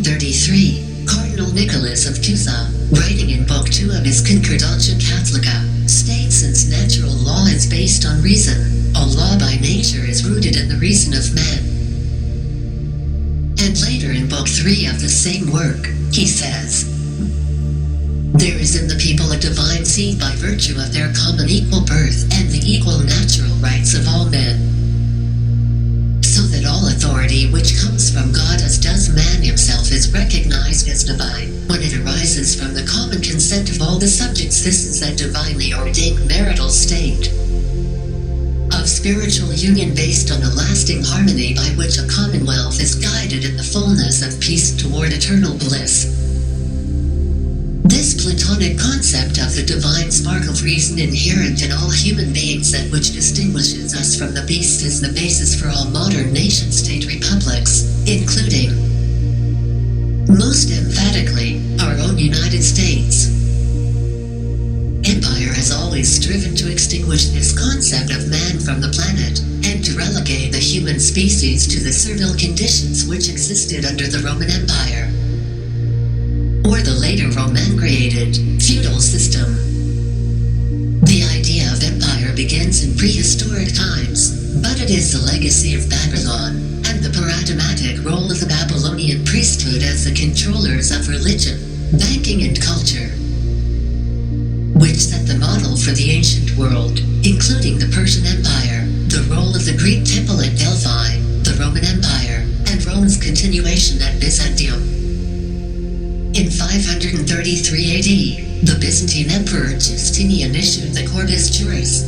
1433, Cardinal Nicholas of Cusa, writing in Book 2 of his Concordatia Catholica, states since natural law is based on reason, all law by nature is rooted in the reason of man. And later in Book 3 of the same work, he says, there is in the people a divine seed by virtue of their common equal birth and the equal natural rights of all men. So that all authority which comes from God as does man himself is recognized as divine, when it arises from the common consent of all the subjects. This is a divinely ordained marital state of spiritual union based on a lasting harmony by which a commonwealth is guided in the fullness of peace toward eternal bliss. This Platonic concept of the divine spark of reason inherent in all human beings, that which distinguishes us from the beast, is the basis for all modern nation-state republics, including, most emphatically, our own United States. Empire has always striven to extinguish this concept of man from the planet, and to relegate the human species to the servile conditions which existed under the Roman Empire, or the later Roman-created feudal system. The idea of empire begins in prehistoric times, but it is the legacy of Babylon, and the paradigmatic role of the Babylonian priesthood as the controllers of religion, banking and culture, which set the model for the ancient world, including the Persian Empire, the role of the Greek temple at Delphi, the Roman Empire, and Rome's continuation at Byzantium. In 533 AD, the Byzantine Emperor Justinian issued the Corpus Juris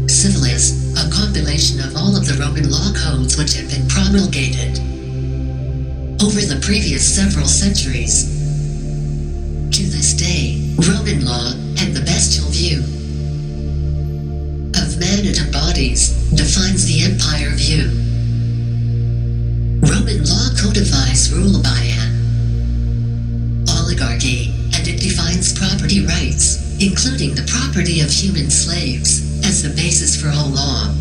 Civilis, a compilation of all of the Roman law codes which had been promulgated over the previous several centuries. To this day, Roman law, and the Bestial View of Man it embodies, defines the empire view. Roman law codifies rule by an oligarchy, and it defines property rights, including the property of human slaves, as the basis for all law.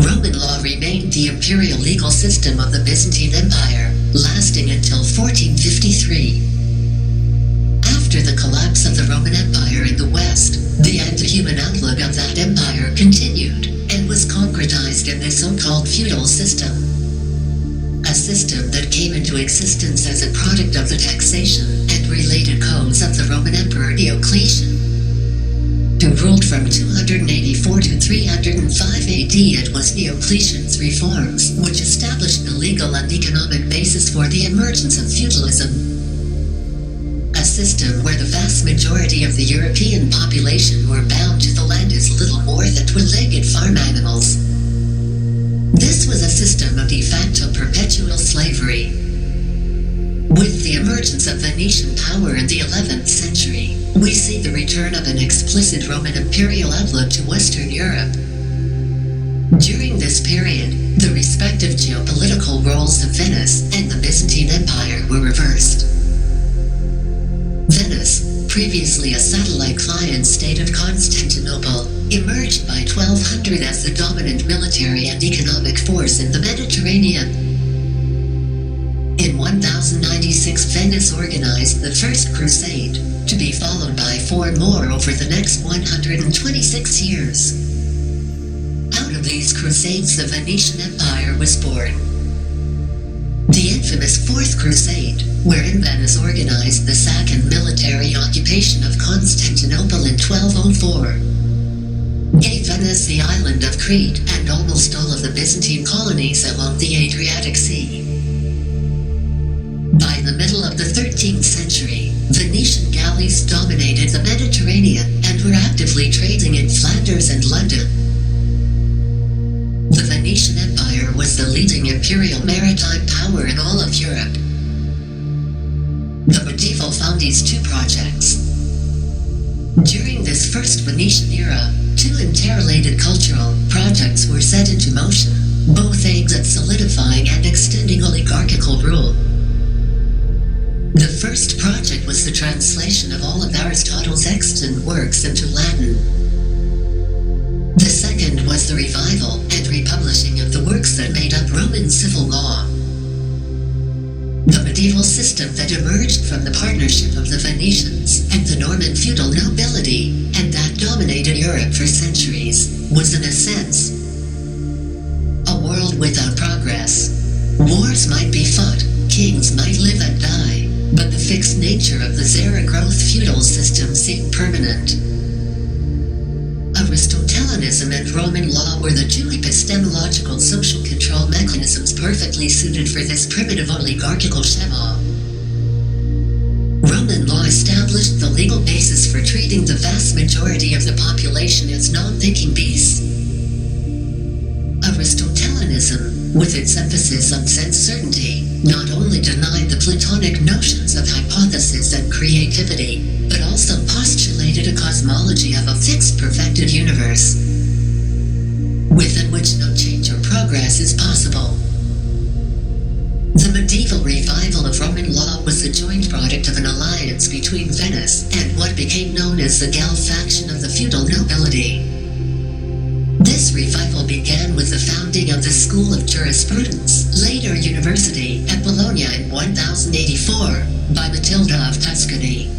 Roman law remained the imperial legal system of the Byzantine Empire, lasting until 1453. After the collapse of the Roman Empire in the West, the anti-human outlook of that empire continued, and was concretized in the so-called feudal system. A system that came into existence as a product of the taxation and related codes of the Roman Emperor Diocletian, who ruled from 284 to 305 AD. It was Diocletian's reforms which established the legal and economic basis for the emergence of feudalism, a system where the vast majority of the European population were bound to the land as little more than two-legged farm animals. This was a system of de facto perpetual slavery. With the emergence of Venetian power in the 11th century, we see the return of an explicit Roman imperial outlook to Western Europe. During this period, the respective geopolitical roles of Venice and the Byzantine Empire were reversed. Venice, previously a satellite client state of Constantinople, emerged by 1200 as the dominant military and economic force in the Mediterranean. In 1096, Venice organized the First Crusade, to be followed by 4 more over the next 126 years. Out of these crusades, the Venetian Empire was born. The infamous Fourth Crusade, wherein Venice organized the sack and military occupation of Constantinople in 1204, gave Venice the island of Crete and almost all of the Byzantine colonies along the Adriatic Sea. By the middle of the 13th century, Venetian galleys dominated the Mediterranean and were actively trading in Flanders and London. The Venetian Empire was the leading imperial maritime power in all of Europe. The medieval Fondi's 2 projects. During this first Venetian era, 2 interrelated cultural projects were set into motion, both aimed at solidifying and extending oligarchical rule. The first project was the translation of all of Aristotle's extant works into Latin. The second was the revival and republishing of the works that made up Roman civil law. The medieval system that emerged from the partnership of the Venetians and the Norman feudal nobility, and that dominated Europe for centuries, was in a sense a world without progress. Wars might be fought, kings might live and die, but the fixed nature of the zero-growth feudal system seemed permanent. Aristotelianism and Roman law were the two epistemological social control mechanisms perfectly suited for this primitive oligarchical schema. Roman law established the legal basis for treating the vast majority of the population as non-thinking beasts. Aristotelianism, with its emphasis on sense certainty, not only denied the Platonic notions of hypothesis and creativity, but also postulated a cosmology of a fixed perfected universe, within which no change or progress is possible. The medieval revival of Roman law was the joint product of an alliance between Venice and what became known as the Guelph faction of the feudal nobility. This revival began with the founding of the School of Jurisprudence, later University, at Bologna in 1084, by Matilda of Tuscany.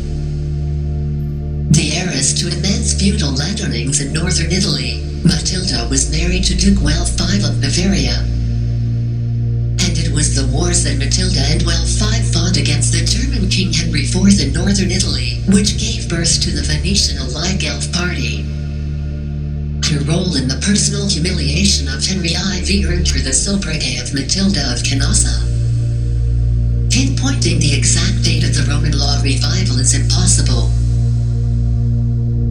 The heiress to immense feudal landownings in northern Italy, Matilda was married to Duke Welf V of Bavaria. And it was the wars that Matilda and Welf V fought against the German King Henry IV in northern Italy, which gave birth to the Venetian Allied Guelph Party. Her role in the personal humiliation of Henry IV earned her the sobriquet of Matilda of Canossa. Pinpointing the exact date of the Roman law revival is impossible.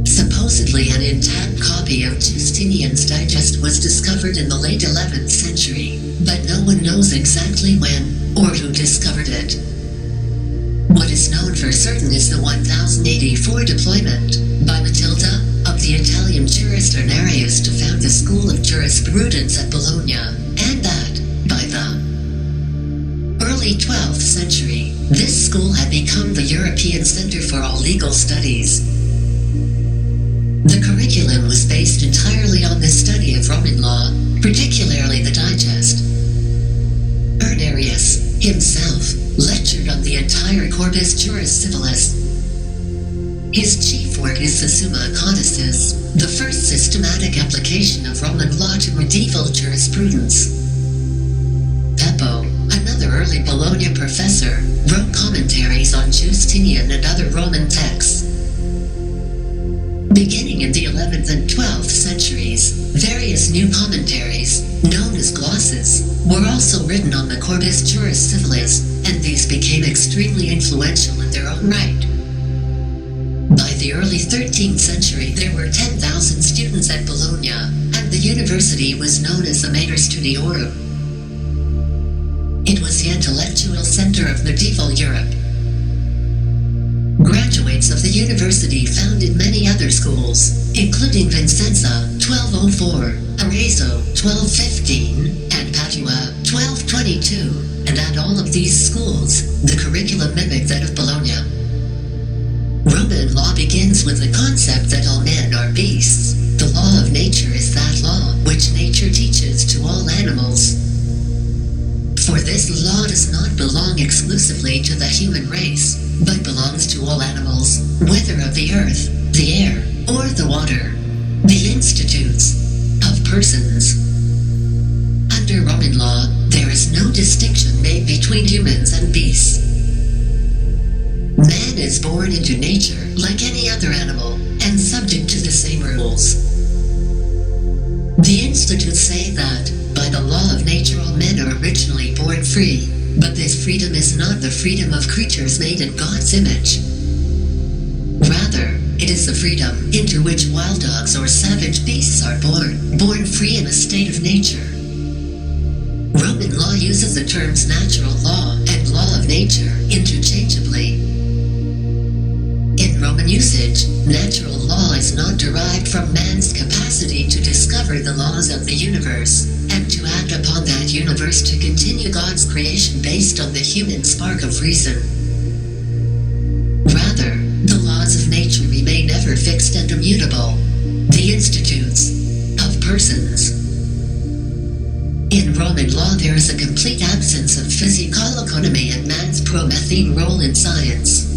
Supposedly an intact copy of Justinian's Digest was discovered in the late 11th century, but no one knows exactly when or who discovered it. What is known for certain is the 1084 deployment, by Matilda, of the Italian jurist Arnarius to found the School of Jurisprudence at Bologna, and that, by the early 12th century, this school had become the European Center for all legal studies. The curriculum was based entirely on the study of Roman law, particularly the Digest. Arnarius, himself, lectured on the entire Corpus Juris Civilis. His chief work is the Summa Codicis, the first systematic application of Roman law to medieval jurisprudence. Peppo, another early Bologna professor, wrote commentaries on Justinian and other Roman texts. Beginning in the 11th and 12th centuries, various new commentaries, known as glosses, were also written on the Corpus Juris Civilis, and these became extremely influential in their own right. By the early 13th century, there were 10,000 students at Bologna, and the university was known as the Mater Studiorum. It was the intellectual center of medieval Europe. Graduates of the university founded many other schools, including Vicenza, 1204, Arezzo, 1215, and Padua, 1222, and at all of these schools, the curriculum mimicked that of Bologna. Roman law begins with the concept that all men are beasts. The law of nature is that law which nature teaches to all animals. For this law does not belong exclusively to the human race, but belongs to all animals, whether of the earth, the air, or the water. The institutes of persons. Under Roman law, there is no distinction made between humans and beasts. Man is born into nature like any other animal, and subject to the same rules. The institutes say that, by the law of nature all men are originally born free, but this freedom is not the freedom of creatures made in God's image. Rather, it is the freedom into which wild dogs or savage beasts are born free in a state of nature. Roman law uses the terms natural law and law of nature interchangeably. In Roman usage, natural law is not derived from man's capacity to discover the laws of the universe, and to act upon that universe to continue God's creation based on the human spark of reason. Rather, the laws of nature remain ever fixed and immutable. The institutes of persons. In Roman law there is was a complete absence of physical economy and man's Promethean role in science.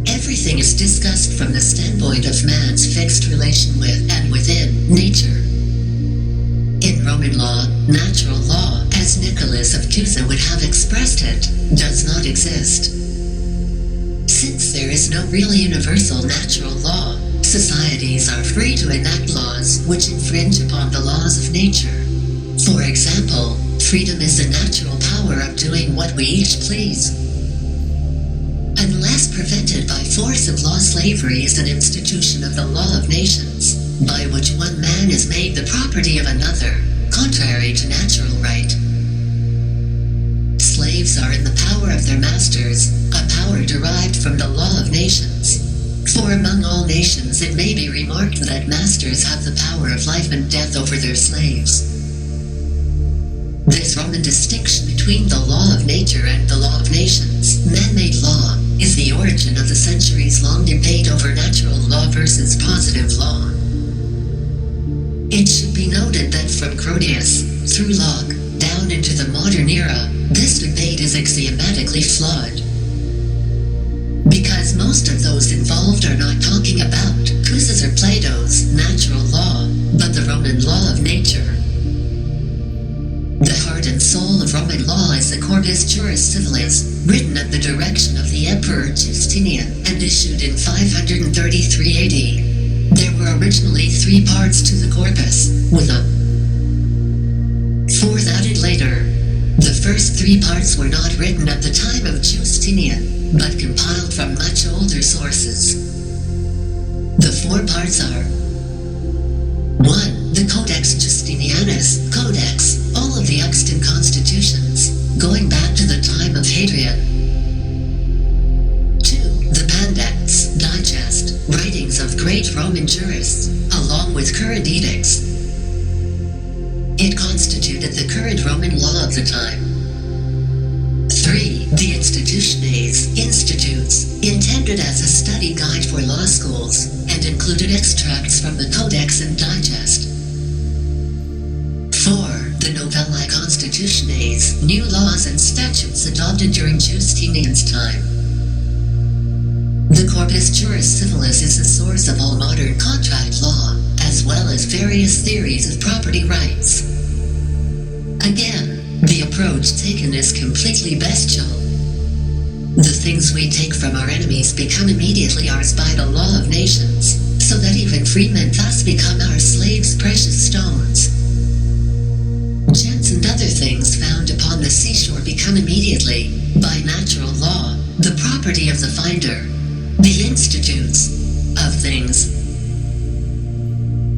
Everything is discussed from the standpoint of man's fixed relation with and within nature. In Roman law, natural law, as Nicholas of Cusa would have expressed it, does not exist. Since there is no really universal natural law, societies are free to enact laws which infringe upon the laws of nature. For example, freedom is the natural power of doing what we each please. Unless prevented by force of law, slavery is an institution of the law of nations, by which one man is made the property of another, contrary to natural right. Slaves are in the power of their masters, a power derived from the law of nations. For among all nations it may be remarked that masters have the power of life and death over their slaves. This Roman distinction between the law of nature and the law of nations, man-made law, is the origin of the centuries-long debate over natural law versus positive law. It should be noted that from Grotius, through Locke, down into the modern era, this debate is axiomatically flawed. Because most of those involved are not talking about Cusa's or Plato's natural law, but the Roman law of nature. The heart and soul of Roman law is the Corpus Juris Civilis, written at the direction of the Emperor Justinian and issued in 533 AD. There were originally 3 parts to the corpus, with a 4th added later. The first 3 parts were not written at the time of Justinian, but compiled from much older sources. The 4 parts are: 1. The Codex Justinianus, Codex, all of the extant constitutions, going back to the time of Hadrian. 2. The Pandects, Digest, writings of great Roman jurists, along with current edicts. It constituted the current Roman law of the time. 3. The Institutiones, Institutes, intended as a study guide for law schools, and included extracts from the Codex and Digest. 4. The Novellae Constitutiones, new laws and statutes adopted during Justinian's time. The Corpus Juris Civilis is the source of all modern contract law, as well as various theories of property rights. Again, the approach taken is completely bestial. The things we take from our enemies become immediately ours by the law of nations, so that even freemen thus become our slaves' precious stones. Gems and other things found upon the seashore become immediately, by natural law, the property of the finder, the institutes of things.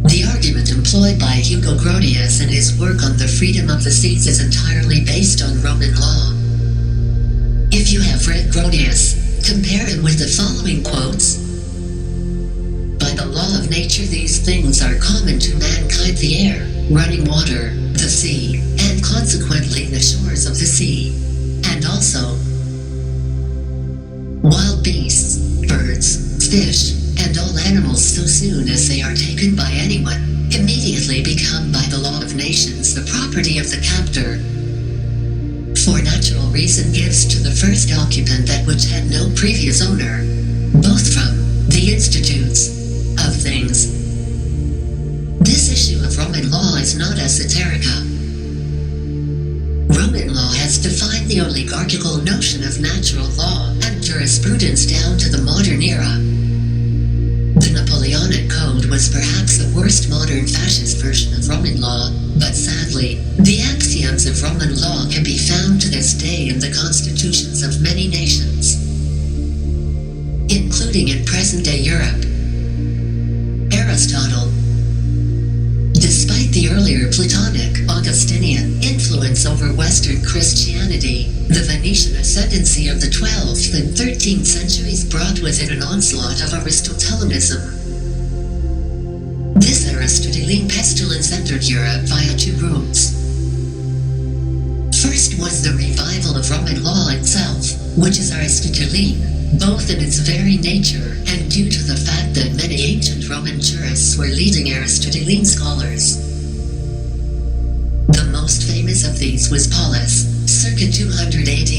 The argument employed by Hugo Grotius in his work on the freedom of the seas is entirely based on Roman law. If you have read Grotius, compare him with the following quotes. By the law of nature these things are common to mankind: the air, running water, the sea, and consequently the shores of the sea, and also wild beasts, birds, fish, and all animals so soon as they are taken by anyone, immediately become by the law of nations the property of the captor. For natural reason gives to the first occupant that which had no previous owner, both from the institutes of things. This issue of Roman law is not esoterica. Roman law has defined the oligarchical notion of natural law and jurisprudence down to the modern era. The Napoleonic Code was perhaps the worst modern fascist version of Roman law, but sadly, the axioms of Roman law can be found to this day in the constitutions of many nations, including in present-day Europe. Aristotle. Despite the earlier Platonic, Augustinian influence over Western Christianity, the Venetian ascendancy of the 12th and 13th centuries brought with it an onslaught of Aristotelianism. This Aristotelian pestilence entered Europe via 2 routes. First was the revival of Roman law itself, which is Aristotelian, both in its very nature and due to the fact that many ancient Roman jurists were leading Aristotelian scholars. The most famous of these was Paulus, circa 200 AD.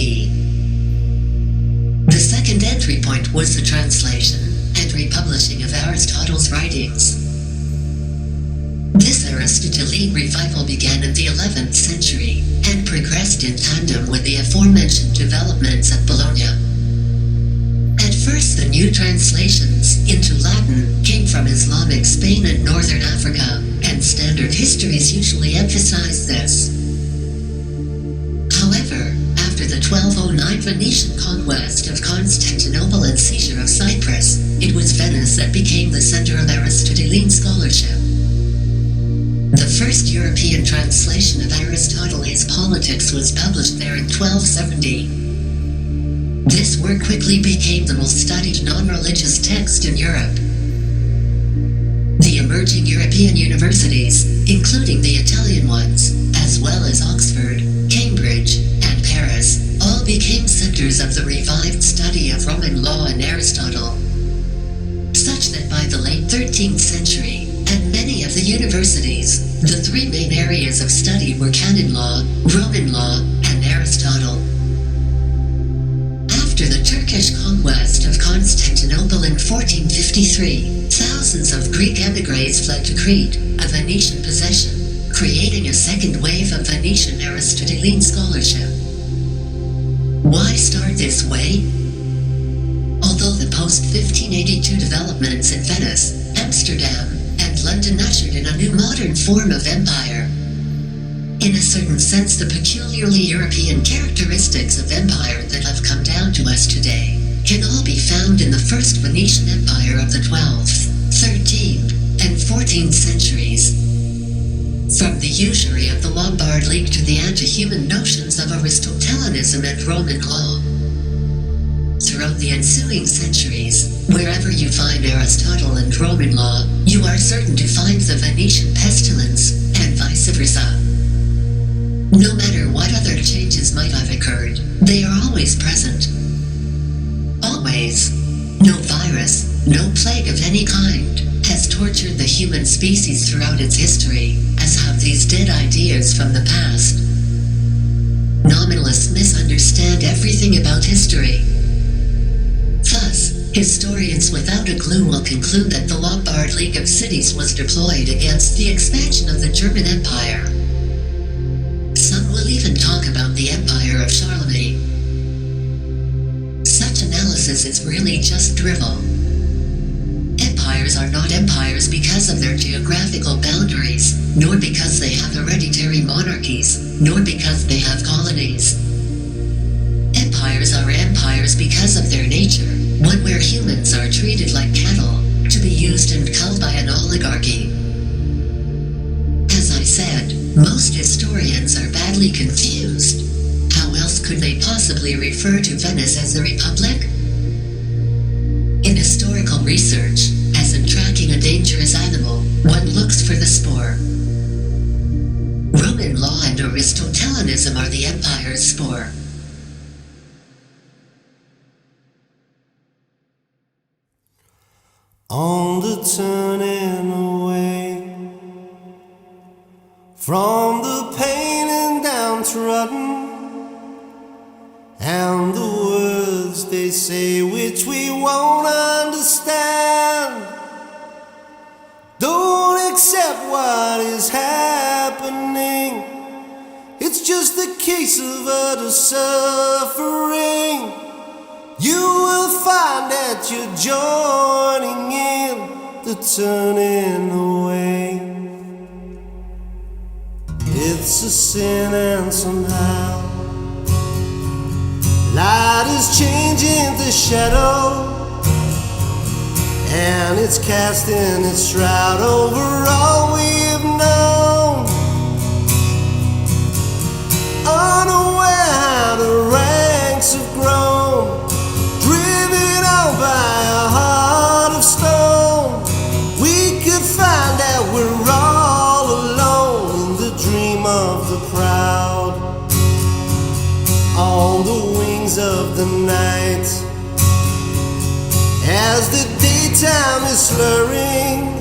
The second entry point was the translation and republishing of Aristotle's writings. This Aristotelian revival began in the 11th century and progressed in tandem with the aforementioned developments at Bologna. At first, the new translations into Latin came from Islamic Spain and northern Africa, and standard histories usually emphasize this. However, after the 1209 Venetian conquest of Constantinople and seizure of Cyprus, it was Venice that became the center of Aristotelian scholarship. The first European translation of Aristotle's Politics was published there in 1270. This work quickly became the most studied non-religious text in Europe. The emerging European universities, including the Italian ones, as well as Oxford, Cambridge, and Paris, all became centers of the revived study of Roman law and Aristotle. Such that by the late 13th century, at many of the universities, the three main areas of study were canon law, Roman law, and Aristotle. After the Turkish conquest of Constantinople in 1453, thousands of Greek emigres fled to Crete, a Venetian possession, creating a second wave of Venetian Aristotelian scholarship. Why start this way? Although the post-1582 developments in Venice, Amsterdam, and London ushered in a new modern form of empire. In a certain sense, the peculiarly European characteristics of empire that have come down to us today can all be found in the first Venetian empire of the 12th, 13th, and 14th centuries. From the usury of the Lombard League to the anti-human notions of Aristotelianism and Roman law. Throughout the ensuing centuries, wherever you find Aristotle and Roman law, you are certain to find the Venetian pestilence, and vice versa. No matter what other changes might have occurred, they are always present. Always. No virus, no plague of any kind, has tortured the human species throughout its history, as have these dead ideas from the past. Nominalists misunderstand everything about history. Thus, historians without a clue will conclude that the Lombard League of Cities was deployed against the expansion of the German Empire. Some will even talk about the Empire of Charlemagne. Such analysis is really just drivel. Empires are not empires because of their geographical boundaries, nor because they have hereditary monarchies, nor because they have colonies. Empires are empires because of their nature, one where humans are treated like cattle, to be used and culled by an oligarchy. As I said, most historians are badly confused. How else could they possibly refer to Venice as a republic? In historical research, as in tracking a dangerous animal, one looks for the spoor. Roman law and Aristotelianism are the empire's spoor. On the turning away from the pain and downtrodden, and the words they say which we won't understand. Don't accept what is happening, it's just a case of utter suffering. You will find that you're joining in the turning away. It's a sin, and somehow light is changing to shadow, and it's casting its shroud over all we've known. Unaware how the ranks have grown, driven on by a heart of stone. We could find out we're all alone in the dream of the proud. On the wings of the night, as the daytime is slurring,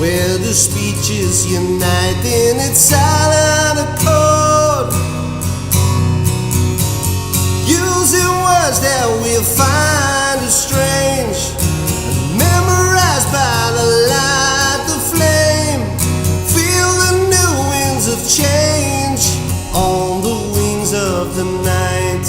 where the speeches unite in its silent accord, using words that we'll find as strange, and memorized by the light, the flame. Feel the new winds of change on the wings of the night.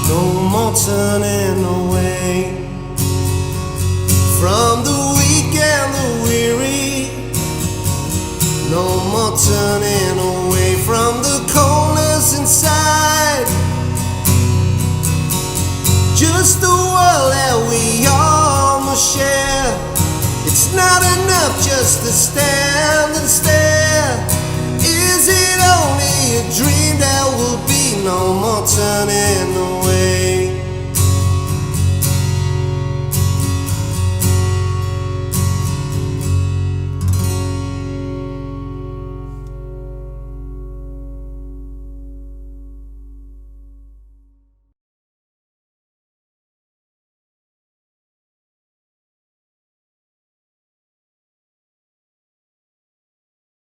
No more turning away from the weak and the weary. No more turning away from the coldness inside. Just the world that we all must share. It's not enough just to stand and stare. Is it only a dream? There will be no more turning away.